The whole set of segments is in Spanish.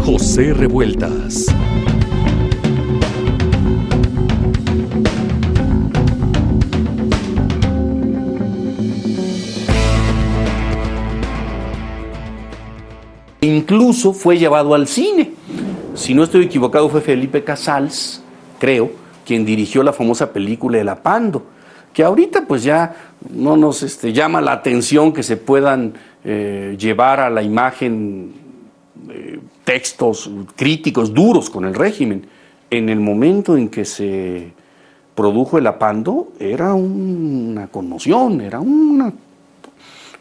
José Revueltas. Incluso fue llevado al cine. Si no estoy equivocado, fue Felipe Casals, creo, quien dirigió la famosa película El Apando, que ahorita pues ya no nos llama la atención que se puedan llevar a la imagen textos críticos duros con el régimen. En el momento en que se produjo El Apando era una conmoción,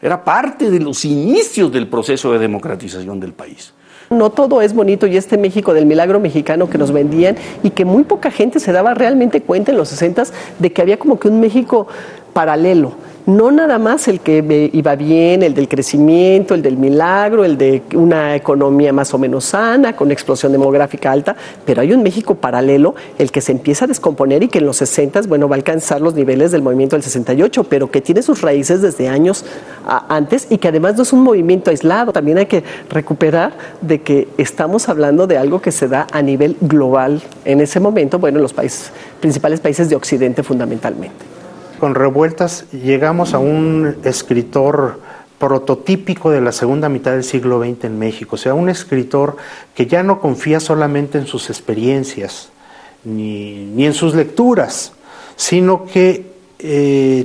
era parte de los inicios del proceso de democratización del país. No todo es bonito y este México del milagro mexicano que nos vendían y que muy poca gente se daba realmente cuenta en los 60s de que había como que un México paralelo. No nada más el que iba bien, el del crecimiento, el del milagro, el de una economía más o menos sana, con explosión demográfica alta, pero hay un México paralelo, el que se empieza a descomponer y que en los 60s, bueno, va a alcanzar los niveles del movimiento del 68, pero que tiene sus raíces desde años antes y que además no es un movimiento aislado. También hay que recuperar de que estamos hablando de algo que se da a nivel global en ese momento, bueno, en los principales países de Occidente fundamentalmente. Con Revueltas llegamos a un escritor prototípico de la segunda mitad del siglo XX en México, o sea, un escritor que ya no confía solamente en sus experiencias ni en sus lecturas, sino que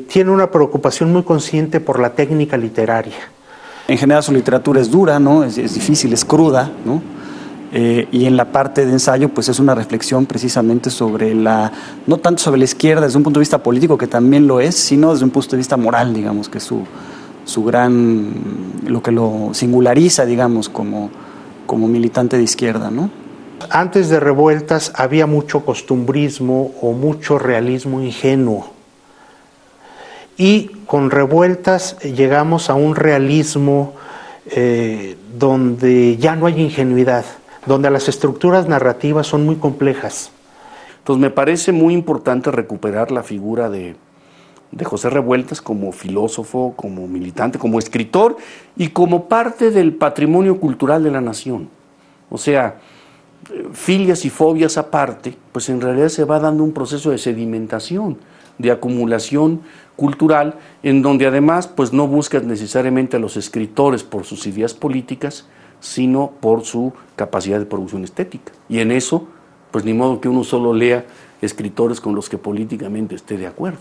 tiene una preocupación muy consciente por la técnica literaria. En general su literatura es dura, ¿no? Es difícil, es cruda, ¿no? Y en la parte de ensayo pues es una reflexión precisamente sobre no tanto sobre la izquierda desde un punto de vista político, que también lo es, sino desde un punto de vista moral, digamos, que es su gran, lo que lo singulariza, digamos, como militante de izquierda, ¿no? Antes de Revueltas había mucho costumbrismo o mucho realismo ingenuo. Y con Revueltas llegamos a un realismo donde ya no hay ingenuidad, donde las estructuras narrativas son muy complejas. Entonces me parece muy importante recuperar la figura de José Revueltas como filósofo, como militante, como escritor y como parte del patrimonio cultural de la nación. O sea, filias y fobias aparte, pues en realidad se va dando un proceso de sedimentación, de acumulación cultural, en donde además pues no buscas necesariamente a los escritores por sus ideas políticas, sino por su capacidad de producción estética. Y en eso, pues ni modo que uno solo lea escritores con los que políticamente esté de acuerdo.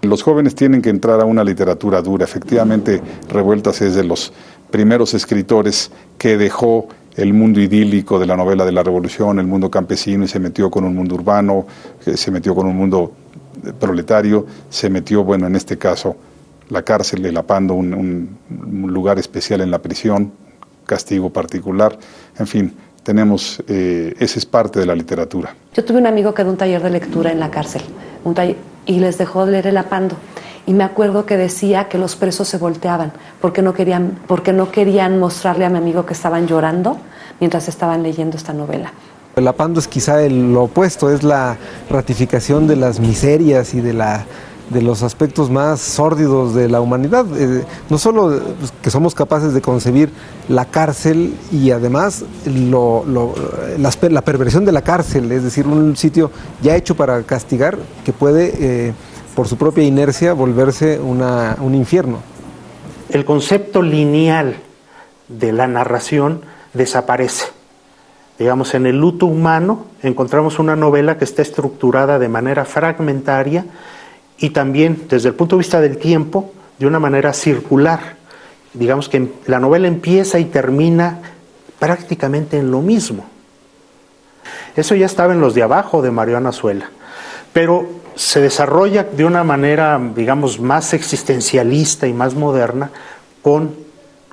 Los jóvenes tienen que entrar a una literatura dura. Efectivamente, Revueltas es de los primeros escritores que dejó el mundo idílico de la novela de la Revolución, el mundo campesino, y se metió con un mundo urbano, se metió con un mundo proletario, se metió, bueno, en este caso, la cárcel, el Apando, un lugar especial en la prisión, castigo particular, en fin, tenemos, esa es parte de la literatura. Yo tuve un amigo que dio un taller de lectura en la cárcel, y les dejó leer El Apando, y me acuerdo que decía que los presos se volteaban, porque no querían mostrarle a mi amigo que estaban llorando mientras estaban leyendo esta novela. El Apando es quizá lo opuesto, es la ratificación de las miserias y de los aspectos más sórdidos de la humanidad. No solo que somos capaces de concebir la cárcel y además la perversión de la cárcel, es decir, un sitio ya hecho para castigar que puede, por su propia inercia, volverse un infierno. El concepto lineal de la narración desaparece. Digamos, en El luto humano encontramos una novela que está estructurada de manera fragmentaria y también, desde el punto de vista del tiempo, de una manera circular. Digamos que la novela empieza y termina prácticamente en lo mismo. Eso ya estaba en Los de Abajo, de Mariano Azuela, pero se desarrolla de una manera, digamos, más existencialista y más moderna con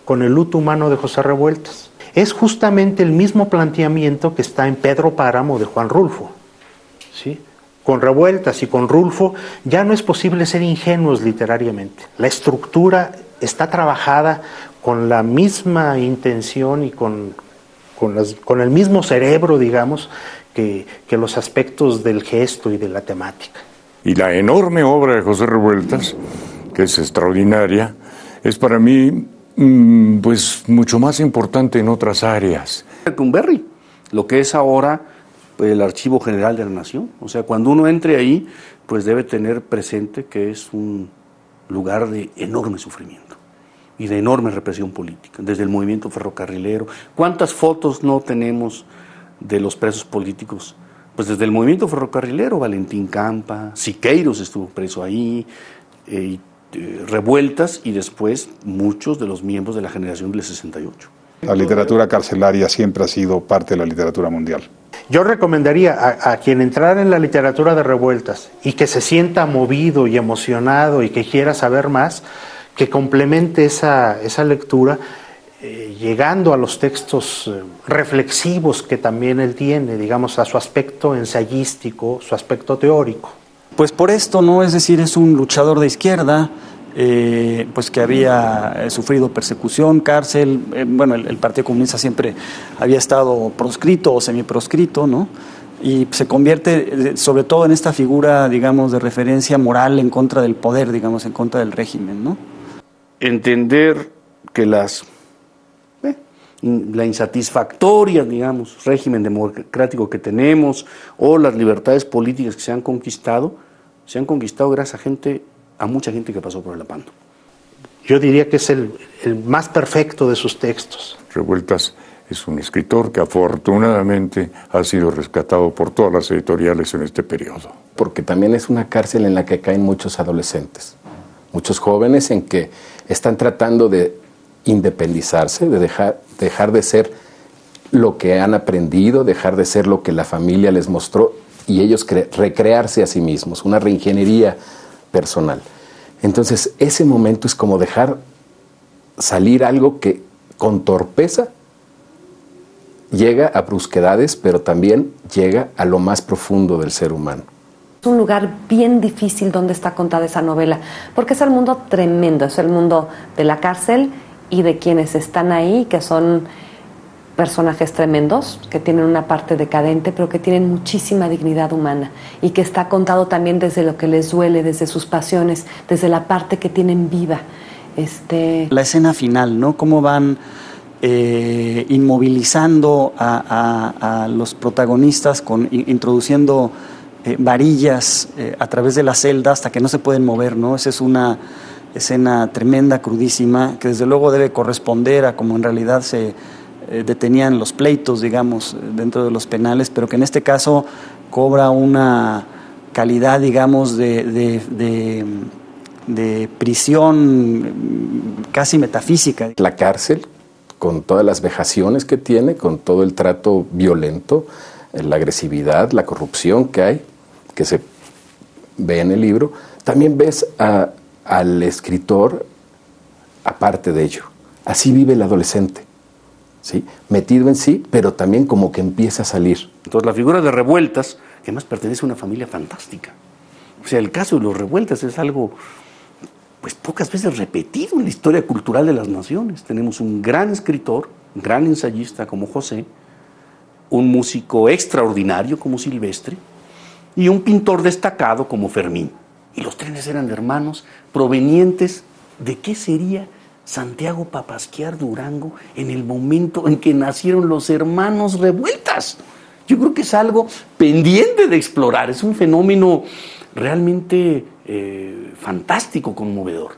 El luto humano de José Revueltas. Es justamente el mismo planteamiento que está en Pedro Páramo de Juan Rulfo, ¿sí? Con Revueltas y con Rulfo ya no es posible ser ingenuos literariamente. La estructura está trabajada con la misma intención y con el mismo cerebro, digamos, que los aspectos del gesto y de la temática. Y la enorme obra de José Revueltas, que es extraordinaria, es para mí Pues mucho más importante en otras áreas. Lecumberri, lo que es ahora pues, el Archivo General de la Nación. O sea, cuando uno entre ahí, pues debe tener presente que es un lugar de enorme sufrimiento y de enorme represión política, desde el movimiento ferrocarrilero. ¿Cuántas fotos no tenemos de los presos políticos? Pues desde el movimiento ferrocarrilero, Valentín Campa, Siqueiros estuvo preso ahí, Revueltas, y después muchos de los miembros de la generación del 68. La literatura carcelaria siempre ha sido parte de la literatura mundial. Yo recomendaría a quien entrara en la literatura de Revueltas y que se sienta movido y emocionado y que quiera saber más, que complemente esa lectura llegando a los textos reflexivos que también él tiene, digamos, a su aspecto ensayístico, su aspecto teórico. Pues por esto, ¿no? Es decir, es un luchador de izquierda, pues que había sufrido persecución, cárcel. Bueno, el Partido Comunista siempre había estado proscrito o semiproscrito, ¿no? Y se convierte sobre todo en esta figura, digamos, de referencia moral en contra del poder, digamos, en contra del régimen, ¿no? Entender que la insatisfactoria, digamos, régimen democrático que tenemos o las libertades políticas que se han conquistado gracias a mucha gente que pasó por el apando. Yo diría que es el más perfecto de sus textos. Revueltas es un escritor que afortunadamente ha sido rescatado por todas las editoriales en este periodo. Porque también es una cárcel en la que caen muchos adolescentes, muchos jóvenes en que están tratando de independizarse, de dejar de ser lo que han aprendido, dejar de ser lo que la familia les mostró y ellos recrearse a sí mismos, una reingeniería personal. Entonces, ese momento es como dejar salir algo que con torpeza llega a brusquedades, pero también llega a lo más profundo del ser humano. Es un lugar bien difícil donde está contada esa novela, porque es el mundo tremendo, es el mundo de la cárcel y de quienes están ahí, que son personajes tremendos, que tienen una parte decadente, pero que tienen muchísima dignidad humana y que está contado también desde lo que les duele, desde sus pasiones, desde la parte que tienen viva. La escena final, ¿no? Cómo van inmovilizando a los protagonistas, introduciendo varillas a través de la celda hasta que no se pueden mover, ¿no? Esa es una escena tremenda, crudísima, que desde luego debe corresponder a cómo en realidad se detenían los pleitos, digamos, dentro de los penales, pero que en este caso cobra una calidad, digamos, de prisión casi metafísica. La cárcel, con todas las vejaciones que tiene, con todo el trato violento, la agresividad, la corrupción que hay, que se ve en el libro, también ves al escritor aparte de ello. Así vive el adolescente, ¿sí? Metido en sí, pero también como que empieza a salir. Entonces la figura de Revueltas, que además pertenece a una familia fantástica. O sea, el caso de los Revueltas es algo pues pocas veces repetido en la historia cultural de las naciones. Tenemos un gran escritor, un gran ensayista como José, un músico extraordinario como Silvestre y un pintor destacado como Fermín. Y los tres eran hermanos provenientes de qué sería Santiago Papasquiar Durango en el momento en que nacieron los hermanos Revueltas. Yo creo que es algo pendiente de explorar, es un fenómeno realmente fantástico, conmovedor.